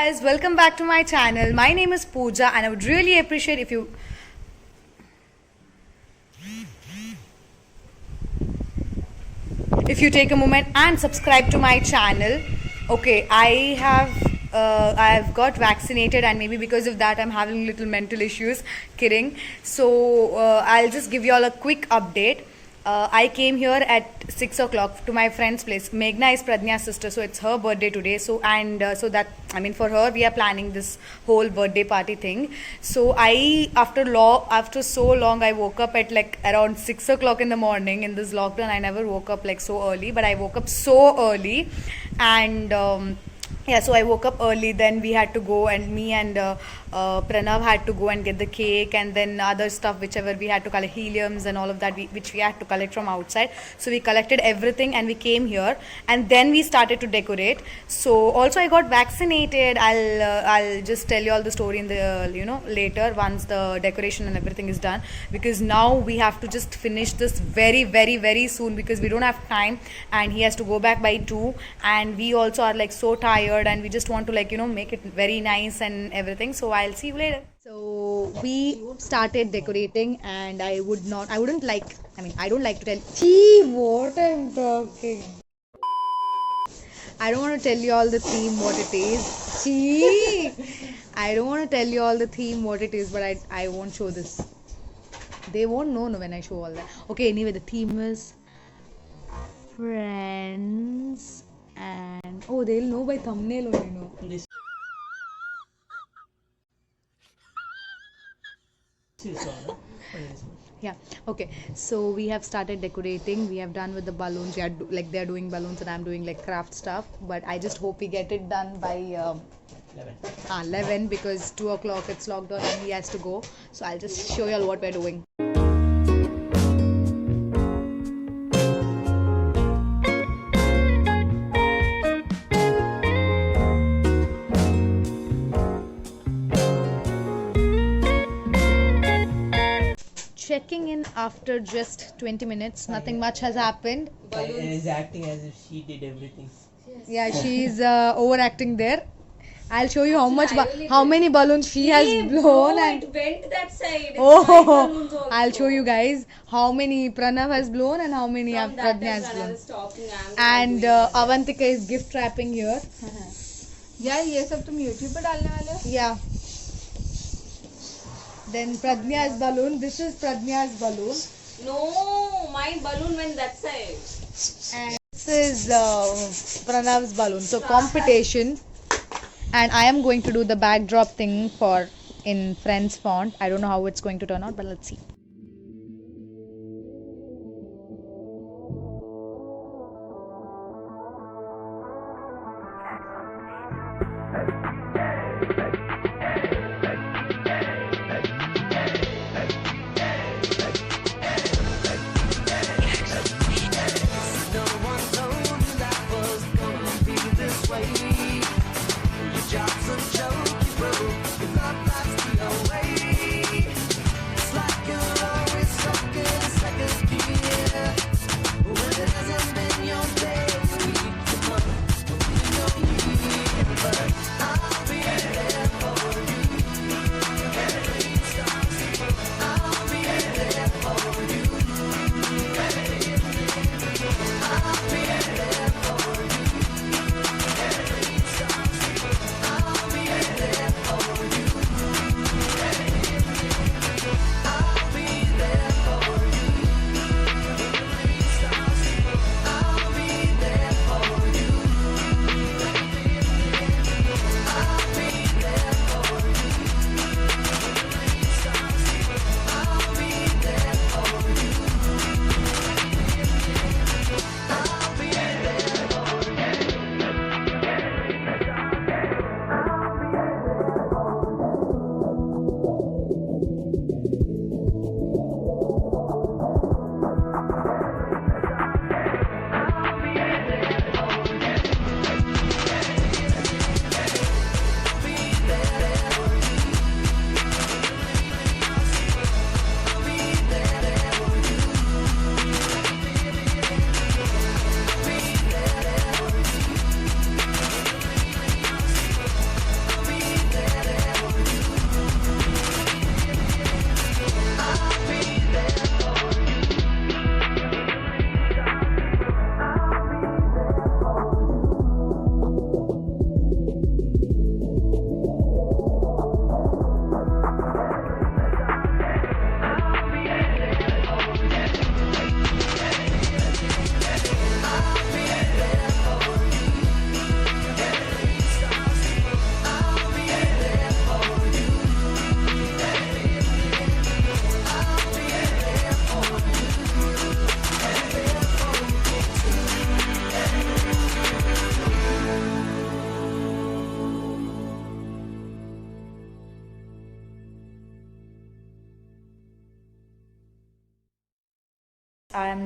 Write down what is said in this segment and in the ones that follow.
guys, welcome back to my channel. My name is Pooja and I would really appreciate if you take a moment and subscribe to my channel. Okay, I've got vaccinated and maybe because of that I'm having little mental issues. Kidding. So I'll just give you all a quick update. I came here at 6 o'clock to my friend's place. Meghna is Pradnya's sister, so it's her birthday today. So for her we are planning this whole birthday party thing. So after so long, I woke up at like around 6 o'clock in the morning. In this lockdown, I never woke up like so early, but I woke up so early, and so I woke up early. Then we had to go, and me and Pranav had to go and get the cake, and then other stuff whichever we had to collect, heliums and all of that, which we had to collect from outside. So we collected everything and we came here, and then we started to decorate. So also I got vaccinated. I'll just tell you all the story in the later once the decoration and everything is done, because now we have to just finish this very very very soon because we don't have time, and he has to go back by 2, and we also are like so tired and we just want to make it very nice and everything. So I'll see you later. So we started decorating, and I don't like to tell. Gee, what I'm talking. I don't want to tell you all the theme what it is. Gee, I don't want to tell you all the theme what it is, but I won't show this. They won't know when I show all that. Okay, anyway, the theme is friends, and they'll know by thumbnail only. Yeah, okay, so we have started decorating. We have done with the balloons. They're doing balloons and I'm doing like craft stuff, but I just hope we get it done by 11 because 2 o'clock it's lockdown and he has to go. So I'll just show you all what we're doing. Checking in after just 20 minutes. Nothing much has happened. And is acting as if she did everything. Yeah, she's overacting there. I'll show you how many balloons she has blown. And it went that side. I'll show you guys how many Pranav has blown and how many Pradnya has blown. And Avantika is gift wrapping here. Yeah, ये सब तुम YouTube पे डालने वाले हो? Yeah. Then Pradnya's balloon. This is Pradnya's balloon. No, my balloon went that side. And this is Pranav's balloon. So competition. And I am going to do the backdrop thing in Friends font. I don't know how it's going to turn out, but let's see.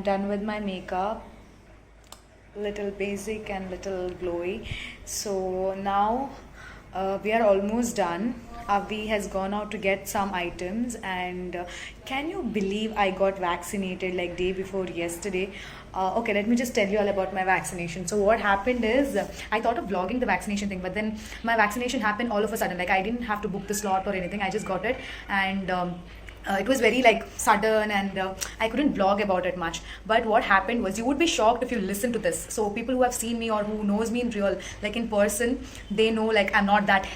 done with my makeup. Little basic and little glowy. So now we are almost done. Avi has gone out to get some items, and can you believe I got vaccinated like day before yesterday? Okay, let me just tell you all about my vaccination. So what happened is I thought of vlogging the vaccination thing, but then my vaccination happened all of a sudden. Like I didn't have to book the slot or anything. I just got it, and it was very like sudden, and I couldn't vlog about it much. But what happened was, you would be shocked if you listen to this. So people who have seen me or who knows me in real, like in person, they know like I'm not that,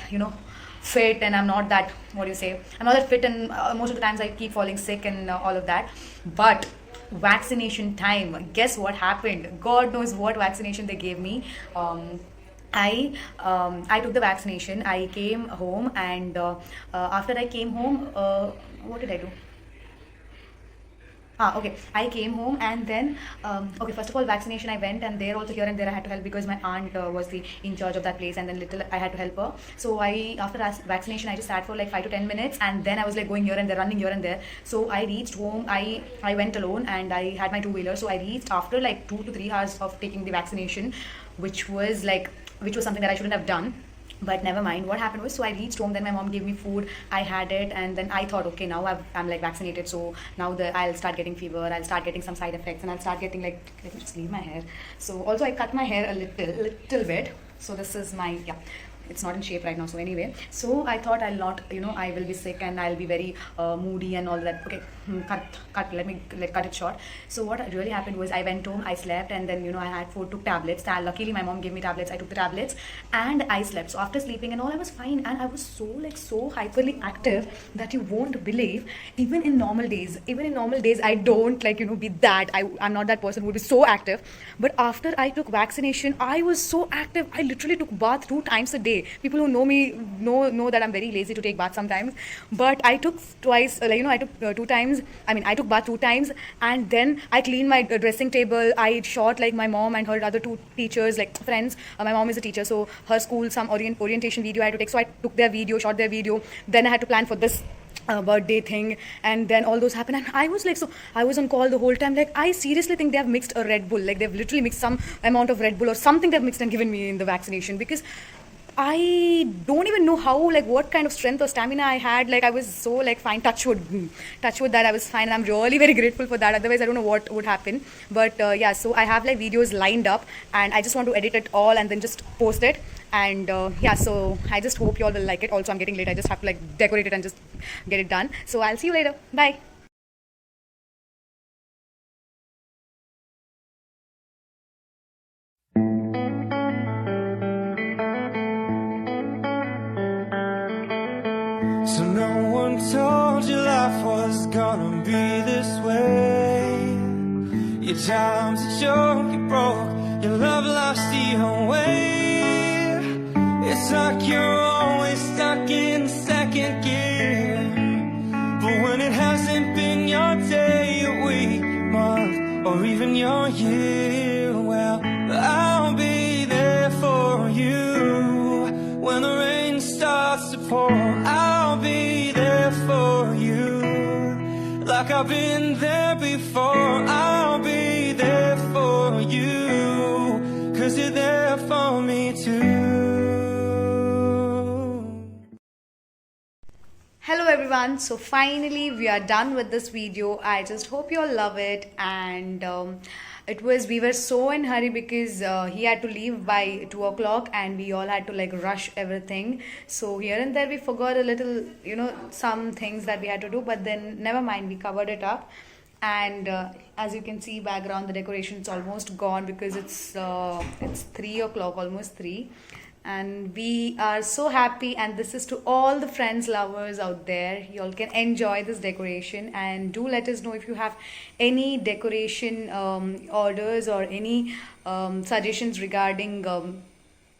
fit, and I'm not that, what do you say, I'm not that fit, and most of the times I keep falling sick and all of that. But vaccination time, guess what happened? God knows what vaccination they gave me. I took the vaccination. I came home, and after I came home, what did I do? Okay. I came home, and then okay. First of all, vaccination. I went, and there also, here and there I had to help because my aunt was the in charge of that place, and then little I had to help her. So after vaccination, I just sat for like 5 to 10 minutes, and then I was like going here and there, running here and there. So I reached home. I went alone, and I had my two-wheeler. So I reached after like 2 to 3 hours of taking the vaccination, which was something that I shouldn't have done. But never mind. What happened was, so I reached home, then my mom gave me food, I had it, and then I thought, okay, now I'm like vaccinated, so now I'll start getting fever, I'll start getting some side effects, and I'll start getting like, let me just leave my hair. So also I cut my hair a little bit. So this is my, yeah, it's not in shape right now. So anyway, so I thought I'll not, I will be sick and I'll be very moody and all that. Okay, cut, let me cut it short. So what really happened was, I went home, I slept, and then I had food, took tablets. Luckily my mom gave me tablets. I took the tablets and I slept. So after sleeping and all, I was fine, and I was so hyperly active that you won't believe. Even in normal days, I don't be that. I'm not that person who would be so active. But after I took vaccination, I was so active. I literally took bath 2 times a day. People who know me know that I'm very lazy to take bath sometimes. But I took twice. I took 2 times. I took bath 2 times, and then I cleaned my dressing table. I shot like my mom and her other 2 teachers, like friends. My mom is a teacher, so her school some orientation video I had to take. So I took their video, shot their video. Then I had to plan for this birthday thing, and then all those happened, and I was like, so I was on call the whole time. Like, I seriously think they have mixed a Red Bull. Like, they've literally mixed some amount of Red Bull or something they've mixed and given me in the vaccination, because I don't even know how, what kind of strength or stamina I had. Like, I was so fine. Touch wood that I was fine, and I'm really very grateful for that. Otherwise, I don't know what would happen. But yeah, so I have videos lined up, and I just want to edit it all and then just post it. And yeah, so I just hope you all will like it. Also, I'm getting late. I just have to decorate it and just get it done. So I'll see you later. Bye. So no one told you life was gonna be this way. Your time's a joke, you broke, your love lost your way. It's like you're always stuck in second gear. But when it hasn't been your day, your week, month, or even your year, well, I'll be there for you. When the rain starts to pour, I'll be there for you. Like I've been there before, I'll be there for you. 'Cause you're there for me too. Hello everyone, so finally we are done with this video. I just hope you all love it. And we were so in hurry because he had to leave by 2 o'clock, and we all had to rush everything. So here and there we forgot a little, some things that we had to do, but then never mind, we covered it up. And as you can see, background, the decoration, it's almost gone because it's 3 o'clock, almost 3. And we are so happy, and this is to all the friends, lovers out there. You all can enjoy this decoration, and do let us know if you have any decoration orders or any suggestions regarding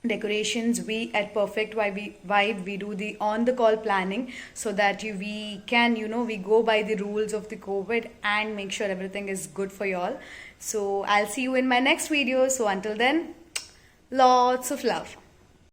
decorations. We at Perfect Vibe, we do the on the call planning, so that we can we go by the rules of the COVID and make sure everything is good for you all. So I'll see you in my next video. So until then, lots of love.